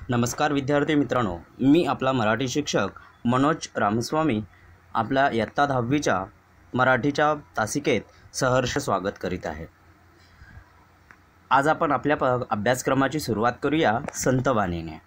नमस्कार विद्यार्थी मित्रांनो, मी आपला मराठी शिक्षक मनोज रामस्वामी आपल्या इयत्ता 10वीच्या मराठीच्या तासिकेत सहर्ष स्वागत करीत आहे। आज आपण आपल्या अभ्यासक्रमाची सुरुवात करूया संतवाणीने।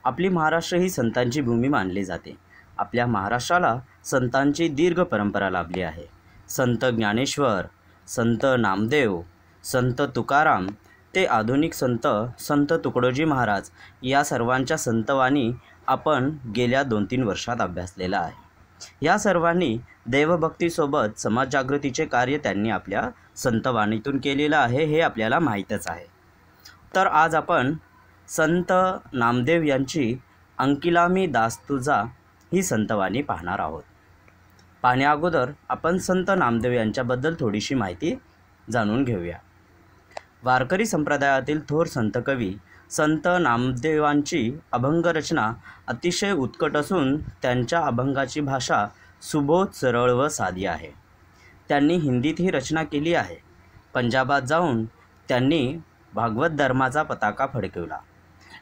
आपली महाराष्ट्र ही संतांची भूमी मानली जाते। आपल्या महाराष्ट्राला संतांची दीर्घ परंपरा लाभली आहे। संत ज्ञानेश्वर, संत नामदेव, संत तुकाराम ते आधुनिक संत तुकडोजी महाराज या सर्वांच्या संतवाणी आपण गेल्या 2-3 वर्षात अभ्यासलेला आहे। या सर्वांनी देवभक्तीसोबत समाज जागृतीचे कार्य त्यांनी आपल्या संतवाणीतून केलेलं आहे, हे आपल्याला माहीतच आहे। तर आज आपण संत नामदेव यांची अंकिला मी दास तुझा ही संतवाणी पाहणार आहोत। पाहण्या अगोदर आपण संत नामदेव यांच्याबद्दल थोडीशी माहिती जाणून घेऊया। वारकरी संप्रदायातील थोर संत कवी संत नामदेवांची अभंग रचना अतिशय उत्कट असून त्यांच्या अभंगाची भाषा सुबोध, सरळ व साधी आहे। त्यांनी हिंदीत ही रचना केली आहे। पंजाबात जाऊन त्यांनी भागवत धर्माचा पताका फडकवला।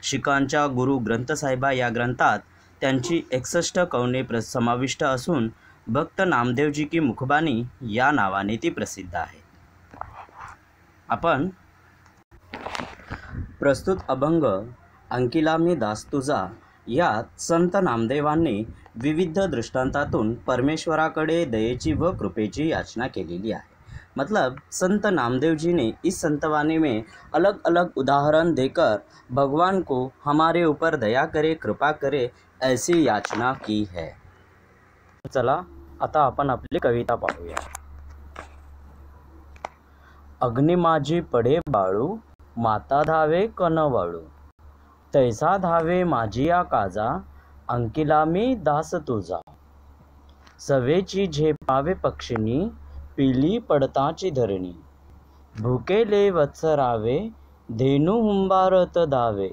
शिखांच्या गुरु ग्रंथ साहिबा या ग्रंथात त्यांची 61 कवने समाविष्ट असून भक्त नामदेवजी की मुखबानी या नावाने ती प्रसिद्ध आहे। आपण प्रस्तुत अभंग अंकिला मी दास तुझा यात संत नामदेवांनी विविध दृष्टांतातून परमेश्वराकडे दयेची व कृपेची याचना केलेली आहे। मतलब संत नामदेव जी ने इस संतवाणी में अलग अलग उदाहरण देकर भगवान को हमारे ऊपर दया करे, कृपा करे ऐसी याचना की है। चला आता आपण आपली कविता पाहूया। अग्नि माझी पडे बाळू, माता धावे कनवाळू, तैसा धावे माझी या काजा, अंकिला मी दास तुझा। सवेची झेपावे पक्षिणी, पिली पडताची धरणी, भुकेले वत्सरावे, धेनू हुंबारत धावे,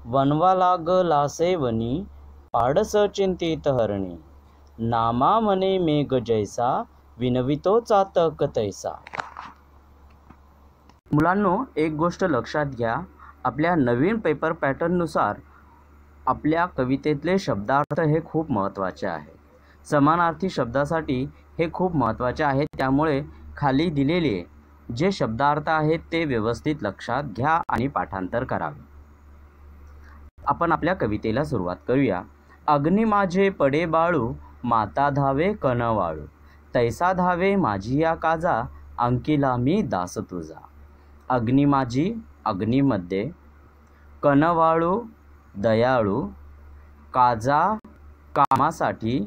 वनवा लाग लासे वनी, पाडस चिंतित हरणी, नामा मने मेघ जैसा, विनवितो चातक तैसा। मुलांनो, एक गोष्ट लक्षात घ्या, आपल्या नवीन पेपर पॅटर्ननुसार आपल्या कवितेतले शब्दार्थ हे खूप महत्त्वाचे आहे। समानार्थी शब्दासाठी हे खूप महत्त्वाचे आहे, त्यामुळे खाली दिलेले जे शब्दार्थ आहेत ते व्यवस्थित लक्षात घ्या आणि पाठांतर करावे। आपण आपल्या कवितेला सुरुवात करूया। अग्नि माझे पडे बाळू, माता धावे कनवाळू, तैसा धावे माझी या काजा, अंकिला मी दास तुझा। अग्नि माझी अग्नीमध्ये, कनवाळू दयाळू, काजा कामासाठी,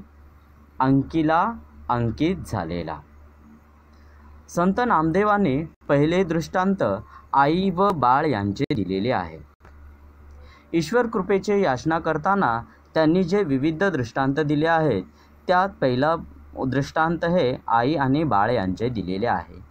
अंकिला अंकित झालेला। संत नामदेवाने पहिले दृष्टांत आई व बाळ यांचे दिलेले आहे। ईश्वर कृपेचे याचना करताना त्यांनी जे विविध दृष्टांत दिले आहेत त्यात पहिला दृष्टांत हे आई आणि बाळ यांचे दिलेले आहे।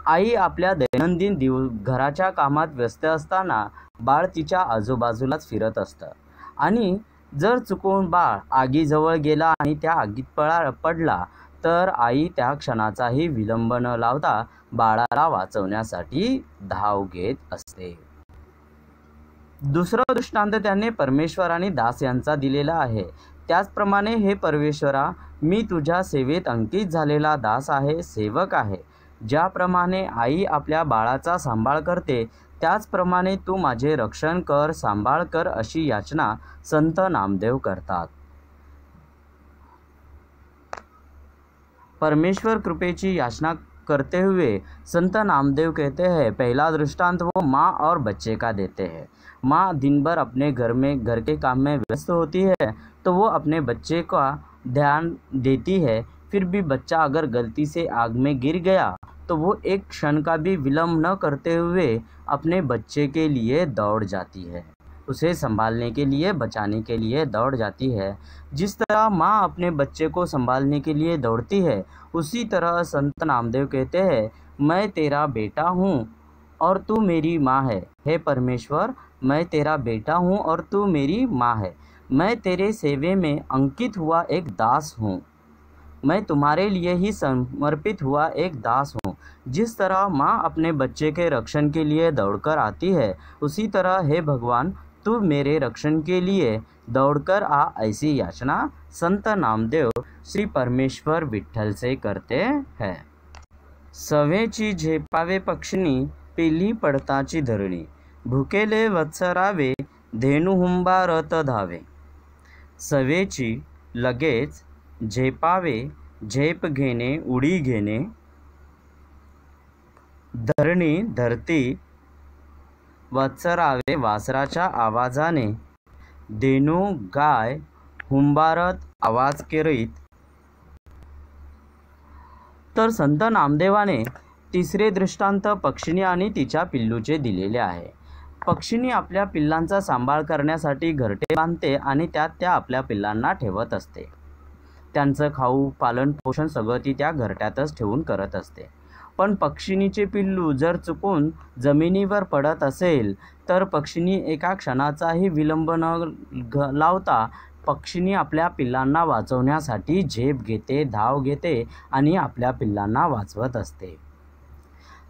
आई आपल्या दैनंदिन घराच्या कामात व्यस्त असताना बाळ तिच्या आजूबाजूलाच फिरत असतं आणि जर चुकून बाळ आगीजवळ गेला आणि त्या आगीत पडला तर आई त्या क्षणाचाही विलंब न लावता बाळाला वाचवण्यासाठी धाव घेत असते। दुसरा दृष्टांत त्याने परमेश्वर आणि दास यांचा दिलेला आहे। त्याचप्रमाणे हे परमेश्वरा, मी तुझ्या सेवेत अंकित झालेला दास आहे, सेवक आहे। ज्याप्रमाणे आई आपल्या बाळाचा सांभाळ करते त्याचप्रमाणे तू माझे रक्षण कर, सांभाळ कर अशी याचना संत नामदेव करतात। परमेश्वर कृपेची याचना करते हुए संत नामदेव कहते हैं, पहला दृष्टांत वो माँ और बच्चे का देते हैं। माँ दिन भर अपने घर के काम में व्यस्त होती है तो वो अपने बच्चे का ध्यान देती है, फिर भी बच्चा अगर गलती से आग में गिर गया तो वो एक क्षण का भी विलंब न करते हुए अपने बच्चे के लिए दौड़ जाती है, उसे संभालने के लिए, बचाने के लिए दौड़ जाती है। जिस तरह माँ अपने बच्चे को संभालने के लिए दौड़ती है, उसी तरह संत नामदेव कहते हैं, मैं तेरा बेटा हूँ और तू मेरी माँ है। हे परमेश्वर, मैं तेरा बेटा हूँ और तू मेरी माँ है। मैं तेरे सेवे में अंकित हुआ एक दास हूँ। मैं तुम्हारे लिए ही समर्पित हुआ एक दास हूँ। जिस तरह माँ अपने बच्चे के रक्षण के लिए दौड़कर आती है, उसी तरह हे भगवान तू मेरे रक्षण के लिए दौड़कर आ, ऐसी याचना संत नामदेव श्री परमेश्वर विठ्ठल से करते हैं। सवेची झेपावे पक्षिणी, पेली पडताची धरणी, भुकेले वत्सरावे, धेनु हुंबारत धावे। सवेची लगेच, झेपावे झेप घेणे, उडी घेणे, धरणी धरती, वत्सरावे वासराच्या आवाजाने, धेनु गाय हुंबारत आवाज करीत। तर संत नामदेवाने तिसरे दृष्टांत पक्षिणी आणि तिच्या पिल्लूचे दिलेले आहे। पक्षिणी आपल्या पिल्लांचा सांभाळ करण्यासाठी घरटे बांधते आणि त्यात त्या आपल्या पिल्लांना ठेवत असते। त्यांचं खाऊ पालन पोषण सगळं ती त्या घरट्यातच ठेवून करत असते। पण पक्षिणीचे पिल्लू जर चुकून जमिनीवर पडत असेल तर पक्षिणी एका क्षणाचाही विलंब न लावता पक्षिणी आपल्या पिल्लांना वाचवण्यासाठी झेप घेते, धाव घेते आणि आपल्या पिल्लांना वाचवत असते।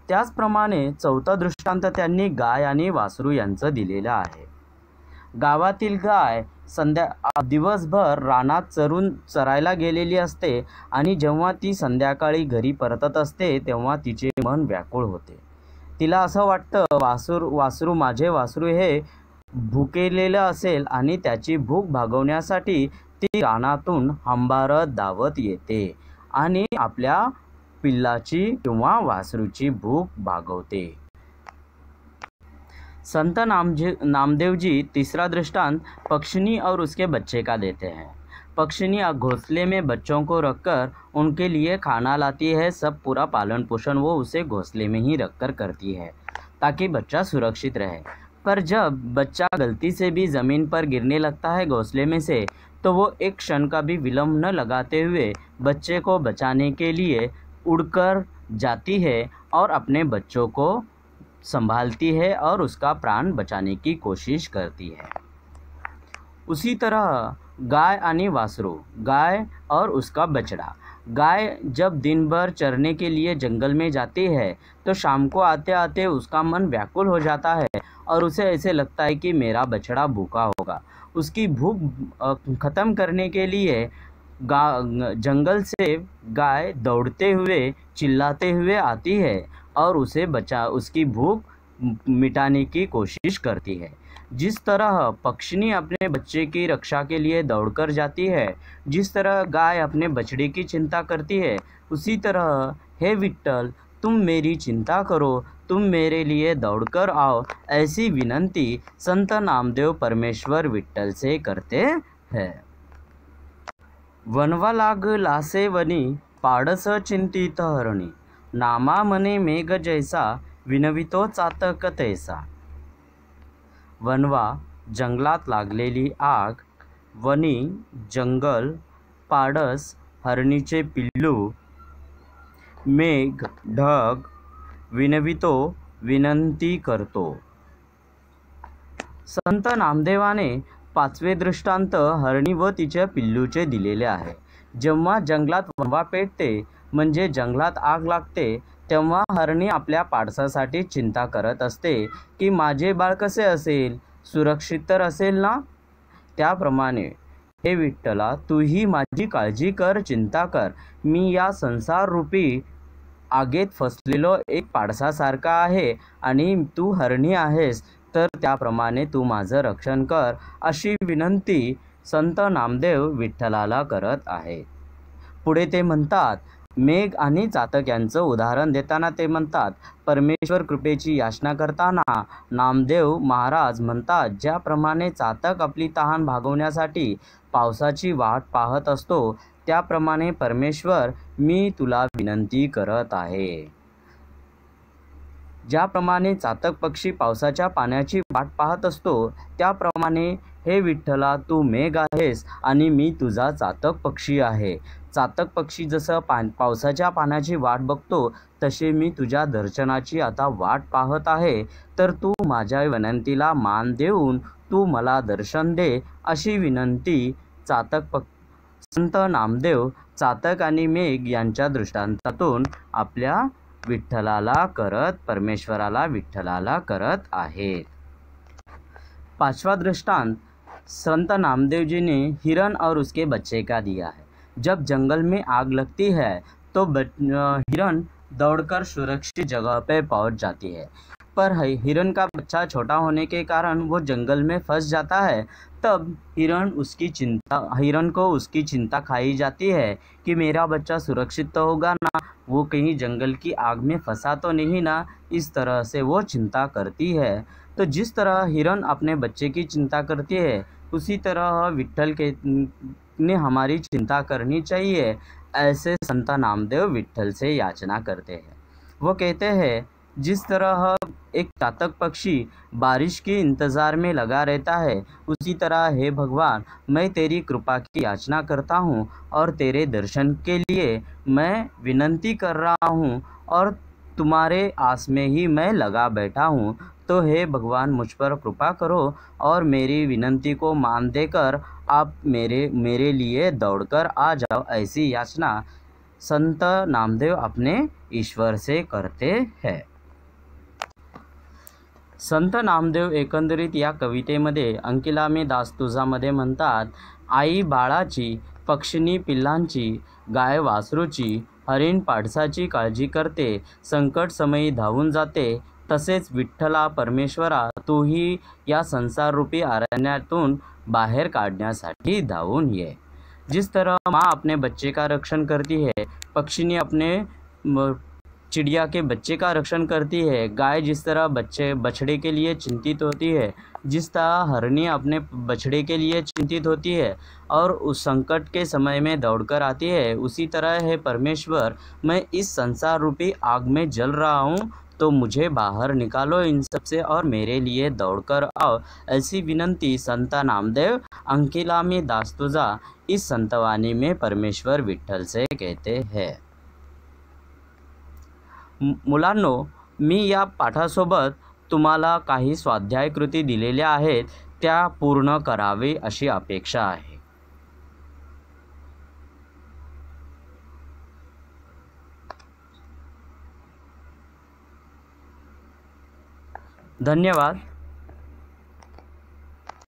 त्याचप्रमाणे चौथा दृष्टांत त्यांनी गाय आणि वासरू यांचं दिलेलं आहे। गावातील गाय दिवसभर रानात चरायला गेलेली असते आणि जेव्हा ती संध्याकाळी घरी परतत असते तेव्हा तिचे मन व्याकुळ होते। तिला असं वाटतं वासरू माझे वासरू हे भुकेलेलं असेल आणि त्याची भूक भागवण्यासाठी ती रानातून हंबारत धावत येते आणि आपल्या पिल्लाची किंवा वासरूची भूक भागवते। संत नामदेव जी तीसरा दृष्टांत पक्षिणी और उसके बच्चे का देते हैं। पक्षिणी घोंसले में बच्चों को रखकर उनके लिए खाना लाती है, सब पूरा पालन पोषण वो उसे घोंसले में ही रखकर करती है ताकि बच्चा सुरक्षित रहे। पर जब बच्चा गलती से भी ज़मीन पर गिरने लगता है घोंसले में से, तो वो एक क्षण का भी विलम्ब न लगाते हुए बच्चे को बचाने के लिए उड़कर जाती है और अपने बच्चों को संभालती है और उसका प्राण बचाने की कोशिश करती है। उसी तरह गाय आणि वासरू, गाय और उसका बछड़ा। गाय जब दिन भर चरने के लिए जंगल में जाती है तो शाम को आते आते उसका मन व्याकुल हो जाता है और उसे ऐसे लगता है कि मेरा बछड़ा भूखा होगा। उसकी भूख ख़त्म करने के लिए जंगल से गाय दौड़ते हुए चिल्लाते हुए आती है और उसकी भूख मिटाने की कोशिश करती है। जिस तरह पक्षिणी अपने बच्चे की रक्षा के लिए दौड़कर जाती है, जिस तरह गाय अपने बछड़े की चिंता करती है, उसी तरह हे विठ्ठल तुम मेरी चिंता करो, तुम मेरे लिए दौड़कर आओ, ऐसी विनंती संत नामदेव परमेश्वर विठ्ठल से करते हैं। वनवा लाग लासे वनी, पाडस चिंतित हरणी, नामा मने मेघ जैसा, विनवितो चातक तैसा। वनवा जंगलात लागलेली आग, वनी जंगल, पाडस हरणीचे पिल्लू, मेघ ढग, विनवितो विनंती करतो। संत नामदेवाने पाचवे दृष्टांत हरणी व तिच्या पिल्लूचे दिलेले आहे। जेव्हा जंगलात वनवा पेटते म्हणजे जंगलात आग लागते तेव्हा हरणी आपल्या पाडसासाठी चिंता करत असते की माझे बाळ कसे असेल, सुरक्षित तर असेल ना। त्याप्रमाणे हे विठ्ठला तूही माझी काळजी कर, चिंता कर। मी या संसार रूपी आगेत फसलेलो एक पाडसासारखा आहे आणि तू हरणी आहेस, तर त्याप्रमाणे तू माझं रक्षण कर, अशी विनंती संत नामदेव विठ्ठलाला करत आहेत। पुढे ते म्हणतात, मेघ आणि चातक यांचं उदाहरण देताना ते म्हणतात, परमेश्वर कृपेची याचना करताना नामदेव महाराज म्हणतात, ज्याप्रमाणे चातक आपली तहान भागवण्यासाठी पावसाची वाट पाहत असतो, त्याप्रमाणे परमेश्वर मी तुला विनंती करत आहे। ज्याप्रमाणे चातक पक्षी पावसाच्या पाण्याची वाट पाहत असतो, त्याप्रमाणे हे विठ्ठला तू मेघ आहेस आणि मी तुझा चातक पक्षी आहे। चातक पक्षी जसं पावसाच्या पाण्याची वाट बघतो तसे मी तुझ्या दर्शनाची आता वाट पाहत आहे, तर तू माझ्या विनंतीला मान देऊन तू मला दर्शन दे, अशी विनंती संत नामदेव चातक आणि मेघ यांच्या दृष्टांतातून आपल्या विठ्ठलाला करत, परमेश्वराला विठ्ठलाला करत आहेत। पांचवा दृष्टांत संत नामदेव जी ने हिरण और उसके बच्चे का दिया है। जब जंगल में आग लगती है तो हिरण दौड़कर सुरक्षित जगह पर पहुंच जाती है, पर हिरण का बच्चा छोटा होने के कारण वो जंगल में फंस जाता है। तब हिरण को उसकी चिंता खाई जाती है कि मेरा बच्चा सुरक्षित तो होगा ना, वो कहीं जंगल की आग में फंसा तो नहीं ना। इस तरह से वो चिंता करती है। तो जिस तरह हिरण अपने बच्चे की चिंता करती है, उसी तरह विट्ठल के ने हमारी चिंता करनी चाहिए। ऐसे संत नामदेव विट्ठल से याचना करते हैं। वो कहते हैं, जिस तरह एक चातक पक्षी बारिश के इंतज़ार में लगा रहता है, उसी तरह हे भगवान, मैं तेरी कृपा की याचना करता हूँ और तेरे दर्शन के लिए मैं विनंती कर रहा हूँ और तुम्हारे आस में ही मैं लगा बैठा हूँ। तो हे भगवान, मुझ पर कृपा करो और मेरी विनंती को मान देकर आप मेरे लिए दौड़कर आ जाओ। ऐसी याचना संत नामदेव अपने ईश्वर से करते हैं। संत नामदेव एकंदरीत या कवितेमध्ये अंकिला मी दास तुझामध्ये म्हणतात, आई बाळाची, पक्षिणी पिल्लांची, गाय वासरूची, हरिण पाडसाची काळजी करते, संकट समयी धावून जाते, तसेच विठ्ठला परमेश्वरा तूही या संसाररूपी अरण्यातून बाहेर काढण्यासाठी धावून ये। जिस तरह माँ अपने बच्चे का रक्षण करती है, पक्षिणी अपने चिड़िया के बच्चे का रक्षण करती है, गाय जिस तरह बछड़े के लिए चिंतित होती है, जिस तरह हरणी अपने बछड़े के लिए चिंतित होती है और उस संकट के समय में दौड़कर आती है, उसी तरह है परमेश्वर, मैं इस संसार रूपी आग में जल रहा हूँ, तो मुझे बाहर निकालो इन सब से और मेरे लिए दौड़कर आओ। ऐसी विनंती संत नामदेव अंकिला मी दास तुझा इस संतवाणी में परमेश्वर विठ्ठल से कहते हैं। मुलांनो, मी या पाठासोबत तुम्हाला काही स्वाध्याय कृती दिलेल्या आहेत, त्या पूर्ण करावे अशी अपेक्षा आहे। धन्यवाद।